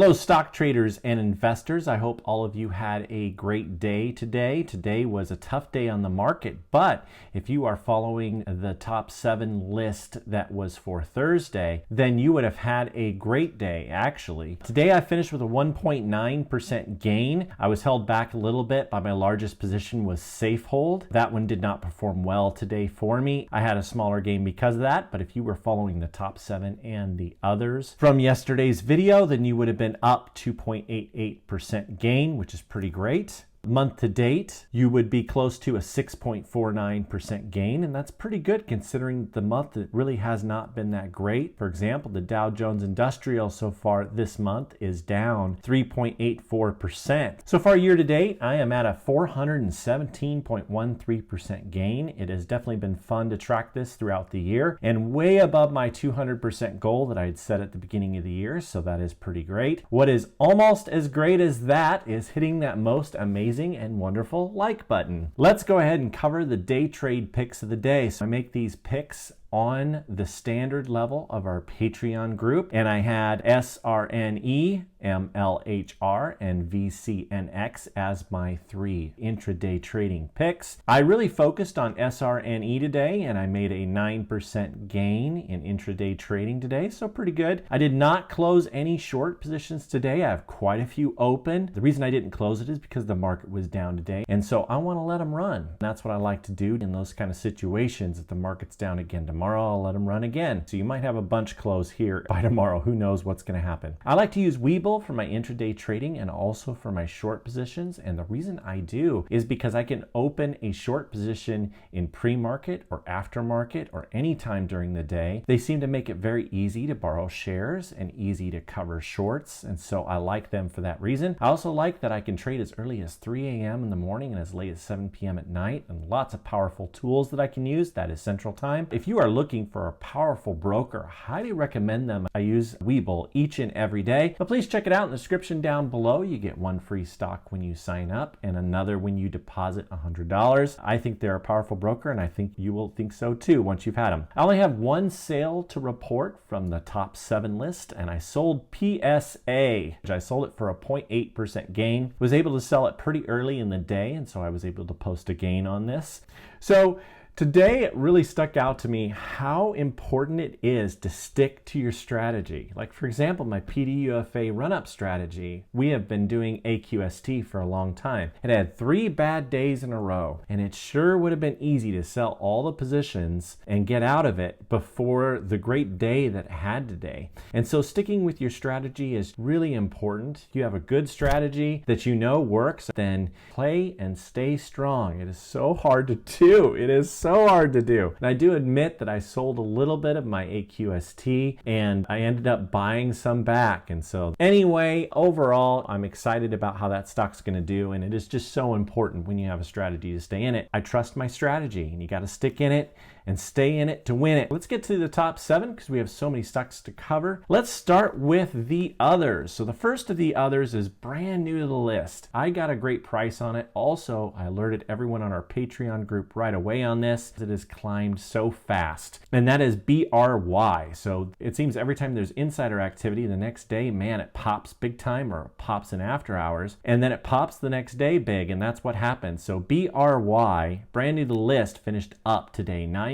Hello stock traders and investors. I hope all of you had a great day today. Today was a tough day on the market, but if you are following the top 7 list that was for Thursday, then you would have had a great day actually. Today I finished with a 1.9% gain. I was held back a little bit by my largest position was Safehold. That one did not perform well today for me. I had a smaller gain because of that, but if you were following the top 7 and the others from yesterday's video, then you would have been up 2.88% gain, which is pretty great. Month to date, you would be close to a 6.49% gain, and that's pretty good considering the month it really has not been that great. For example, the Dow Jones Industrial so far this month is down 3.84%. So far year to date, I am at a 417.13% gain. It has definitely been fun to track this throughout the year and way above my 200% goal that I had set at the beginning of the year, so that is pretty great. What is almost as great as that is hitting that most amazing and wonderful like button. Let's go ahead and cover the day trade picks of the day. So I make these picks on the standard level of our Patreon group, and I had SRNE, MLHR, and VCNX as my 3 intraday trading picks. I really focused on SRNE today, and I made a 9% gain in intraday trading today, so pretty good. I did not close any short positions today. I have quite a few open. The reason I didn't close it is because the market was down today, and so I want to let them run. That's what I like to do in those kind of situations. If the market's down again tomorrow, I'll let them run again. So you might have a bunch close here by tomorrow. Who knows what's going to happen. I like to use Webull for my intraday trading and also for my short positions. And the reason I do is because I can open a short position in pre-market or aftermarket or any time during the day. They seem to make it very easy to borrow shares and easy to cover shorts. And so I like them for that reason. I also like that I can trade as early as 3 a.m. in the morning and as late as 7 p.m. at night, and lots of powerful tools that I can use. That is Central Time. If you are looking for a powerful broker, I highly recommend them. I use Webull each and every day, but please check it out in the description down below. You get 1 free stock when you sign up and another when you deposit $100. I think they're a powerful broker, and I think you will think so too once you've had them. I only have 1 sale to report from the top 7 list, and I sold PSA. I sold it for a 0.8% gain. Was able to sell it pretty early in the day, and so I was able to post a gain on this. So today, it really stuck out to me how important it is to stick to your strategy. Like for example, my PDUFA run-up strategy, we have been doing AQST for a long time. It had 3 bad days in a row, and it sure would have been easy to sell all the positions and get out of it before the great day that it had today. And so sticking with your strategy is really important. If you have a good strategy that you know works, then play and stay strong. It is so hard to do. It is so hard to do. And I do admit that I sold a little bit of my AQST and I ended up buying some back. And so anyway, overall, I'm excited about how that stock's going to do. And it is just so important when you have a strategy to stay in it. I trust my strategy, and you got to stick in it and stay in it to win it. Let's get to the top 7 because we have so many stocks to cover. Let's start with the others. So the first of the others is brand new to the list. I got a great price on it. Also, I alerted everyone on our Patreon group right away on this. It has climbed so fast, and that is BRY. So it seems every time there's insider activity, the next day, man, it pops big time, or it pops in after hours, and then it pops the next day big, and that's what happened. So BRY, brand new to the list, finished up today, 9.86%.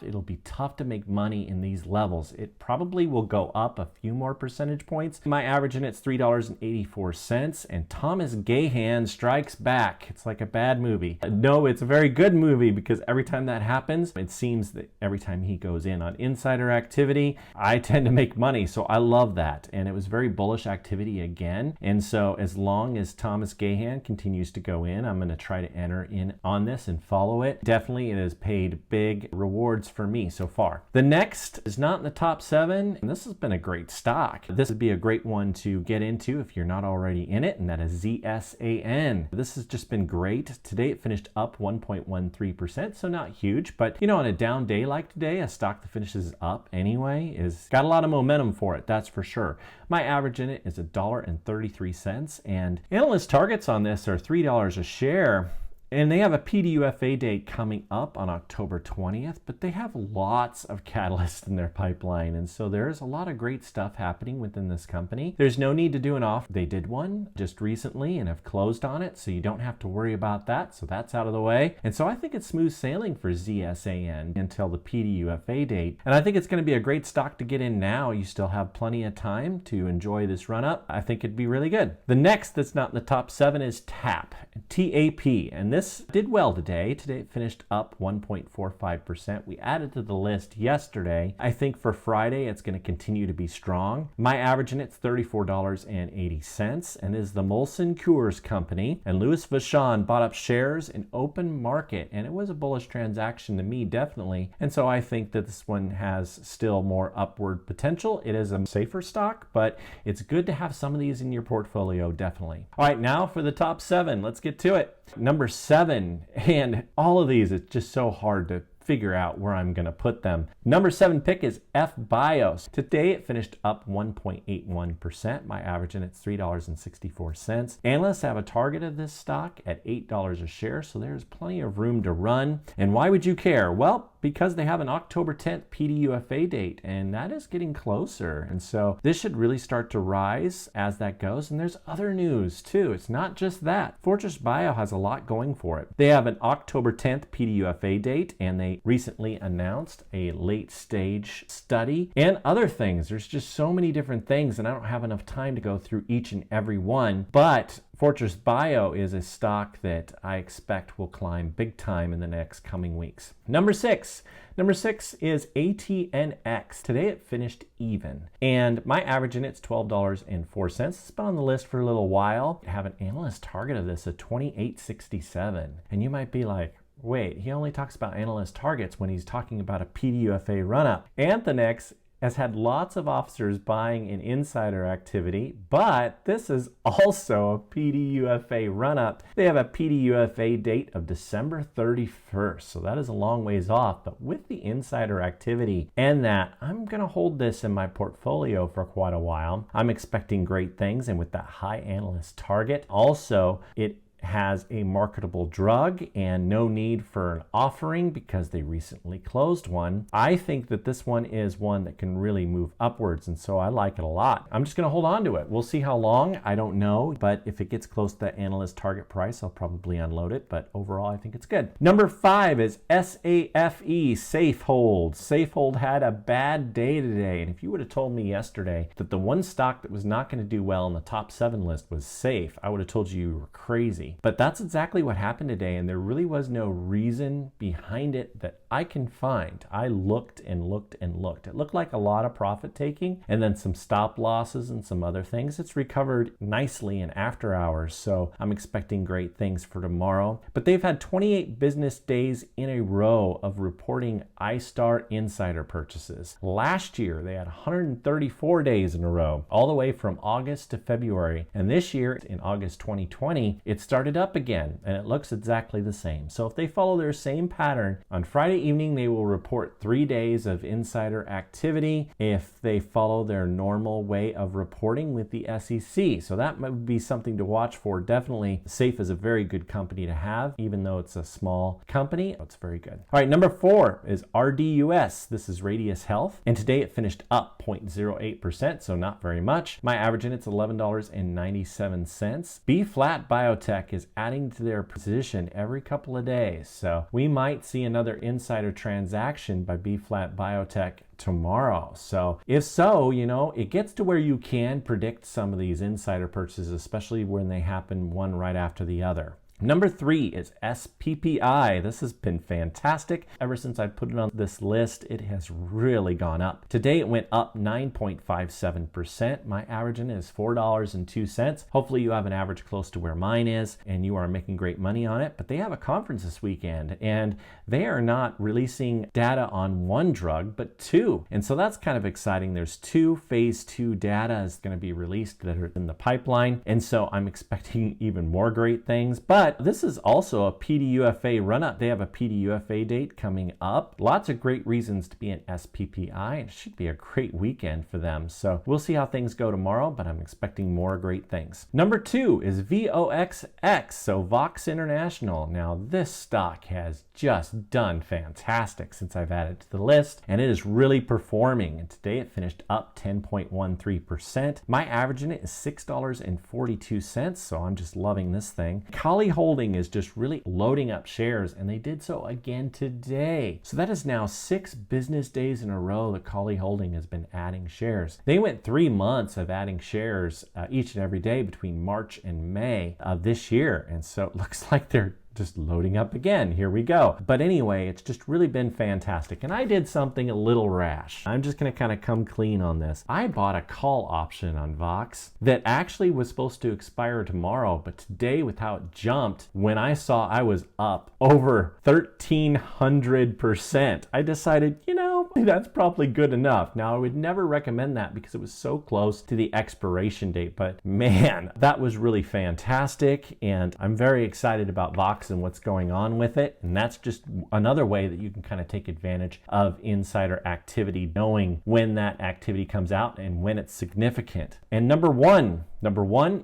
It'll be tough to make money in these levels. It probably will go up a few more percentage points. My average in it's $3.84, and Thomas Gahan strikes back. It's like a bad movie. No, it's a very good movie, because every time that happens, it seems that every time he goes in on insider activity, I tend to make money. So I love that. And it was very bullish activity again. And so as long as Thomas Gahan continues to go in, I'm going to try to enter in on this and follow it. Definitely, it has paid big rewards for me so far. The next is not in the top 7, and this has been a great stock. This would be a great one to get into if you're not already in it, and that is ZSAN. This has just been great. Today it finished up 1.13%, so not huge, but you know, on a down day like today, a stock that finishes up anyway is got a lot of momentum for it, that's for sure. My average in it is $1.33, and analyst targets on this are $3 a share. And they have a PDUFA date coming up on October 20th, but they have lots of catalysts in their pipeline. And so there's a lot of great stuff happening within this company. There's no need to do an offer. They did one just recently and have closed on it, so you don't have to worry about that. So that's out of the way. And so I think it's smooth sailing for ZSAN until the PDUFA date. And I think it's going to be a great stock to get in now. You still have plenty of time to enjoy this run up. I think it'd be really good. The next that's not in the top 7 is TAP, TAP. And this did well today. Today it finished up 1.45%. We added to the list yesterday. I think for Friday it's going to continue to be strong. My average in it's $34.80 and is the Molson Coors Company. And Louis Vuitton bought up shares in open market, and it was a bullish transaction to me, definitely. And so I think that this one has still more upward potential. It is a safer stock, but it's good to have some of these in your portfolio, definitely. All right, now for the top 7. Let's get to it. Number 7, and all of these, it's just so hard to figure out where I'm going to put them. Number 7 pick is FBIO. Today it finished up 1.81%. My average in it's $3.64. Analysts have a target of this stock at $8 a share, so there's plenty of room to run. And why would you care? Well, because they have an October 10th PDUFA date, and that is getting closer. And so this should really start to rise as that goes. And there's other news too. It's not just that. Fortress Bio has a lot going for it. They have an October 10th PDUFA date, and they recently announced a late stage study and other things. There's just so many different things, and I don't have enough time to go through each and every one. But Fortress Bio is a stock that I expect will climb big time in the next coming weeks. Number 6 is ATNX. Today it finished even, and my average in it's $12.04. It's been on the list for a little while. I have an analyst target of this at $28.67, and you might be like, wait, he only talks about analyst targets when he's talking about a PDUFA run-up. Atnx has had lots of officers buying in insider activity, but this is also a PDUFA run-up. They have a PDUFA date of December 31st, so that is a long ways off. But with the insider activity and that, I'm going to hold this in my portfolio for quite a while. I'm expecting great things, and with that high analyst target, also it has a marketable drug and no need for an offering because they recently closed one. I think that this one is one that can really move upwards, and so I like it a lot. I'm just going to hold on to it. We'll see how long. I don't know, but if it gets close to that analyst target price, I'll probably unload it, but overall I think it's good. Number 5 is SAFE, Safehold. Safehold had a bad day today, and if you would have told me yesterday that the one stock that was not going to do well in the top 7 list was Safe, I would have told you were crazy. But that's exactly what happened today, and there really was no reason behind it that I can find. I looked and looked and looked. It looked like a lot of profit taking and then some stop losses and some other things. It's recovered nicely in after hours, so I'm expecting great things for tomorrow. But they've had 28 business days in a row of reporting iStar insider purchases. Last year, they had 134 days in a row, all the way from August to February. And this year, in August 2020, it started up again, and it looks exactly the same. So if they follow their same pattern, on Friday evening they will report 3 days of insider activity if they follow their normal way of reporting with the SEC. So that might be something to watch for. Definitely Safe is a very good company to have, even though it's a small company. It's very good. All right, number 4 is Rdus. This is Radius Health, and today it finished up 0.08%, so not very much. My average in it's $11.97. B-Flat Biotech is adding to their position every couple of days. So we might see another insider transaction by B-Flat Biotech tomorrow. So if so, it gets to where you can predict some of these insider purchases, especially when they happen one right after the other. Number 3 is SPPI. This has been fantastic. Ever since I put it on this list, it has really gone up. Today it went up 9.57%. My average in is $4.02. Hopefully you have an average close to where mine is and you are making great money on it. But they have a conference this weekend, and they are not releasing data on one drug, but 2. And so that's kind of exciting. There's 2 phase 2 data is going to be released that are in the pipeline. And so I'm expecting even more great things. But But this is also a PDUFA run-up. They have a PDUFA date coming up. Lots of great reasons to be an SPPI. It should be a great weekend for them. So we'll see how things go tomorrow, but I'm expecting more great things. Number 2 is VOXX, so Voxx International. Now this stock has just done fantastic since I've added to the list, and it is really performing. And today it finished up 10.13%. My average in it is $6.42, so I'm just loving this thing. Kali Holding is just really loading up shares, and they did so again today. So that is now 6 business days in a row that Kali Holding has been adding shares. They went 3 months of adding shares each and every day between March and May of this year, and so it looks like they're just loading up again. Here we go. But anyway, it's just really been fantastic. And I did something a little rash. I'm just going to kind of come clean on this. I bought a call option on Voxx that actually was supposed to expire tomorrow, but today with how it jumped, when I saw I was up over 1,300%, I decided, you know, that's probably good enough. Now, I would never recommend that because it was so close to the expiration date, but man, that was really fantastic. And I'm very excited about Voxx and what's going on with it. And that's just another way that you can kind of take advantage of insider activity, knowing when that activity comes out and when it's significant. And number one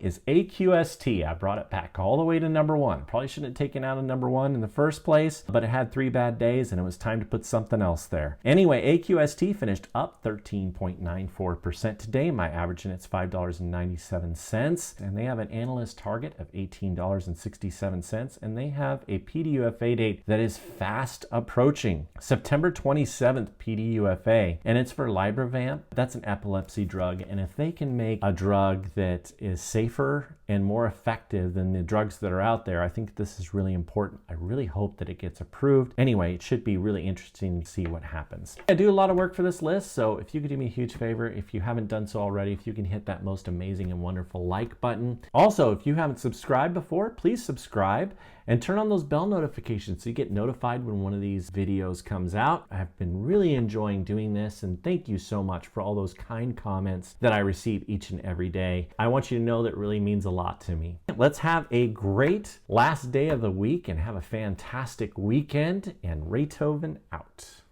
is AQST. I brought it back all the way to number 1. Probably shouldn't have taken out a number 1 in the first place, but it had 3 bad days and it was time to put something else there. Anyway, AQST finished up 13.94% today. My average in it's $5.97, and they have an analyst target of $18.67, and they have a PDUFA date that is fast approaching. September 27th PDUFA, and it's for Libervant. That's an epilepsy drug, and if they can make a drug that is safer and more effective than the drugs that are out there, I think this is really important. I really hope that it gets approved. Anyway, it should be really interesting to see what happens. I do a lot of work for this list, so if you could do me a huge favor, if you haven't done so already, if you can hit that most amazing and wonderful like button. Also, if you haven't subscribed before, please subscribe and turn on those bell notifications so you get notified when one of these videos comes out. I've been really enjoying doing this, and thank you so much for all those kind comments that I receive each and every day. I want you to know that it really means a lot to me. Let's have a great last day of the week and have a fantastic weekend, and Raythoven out.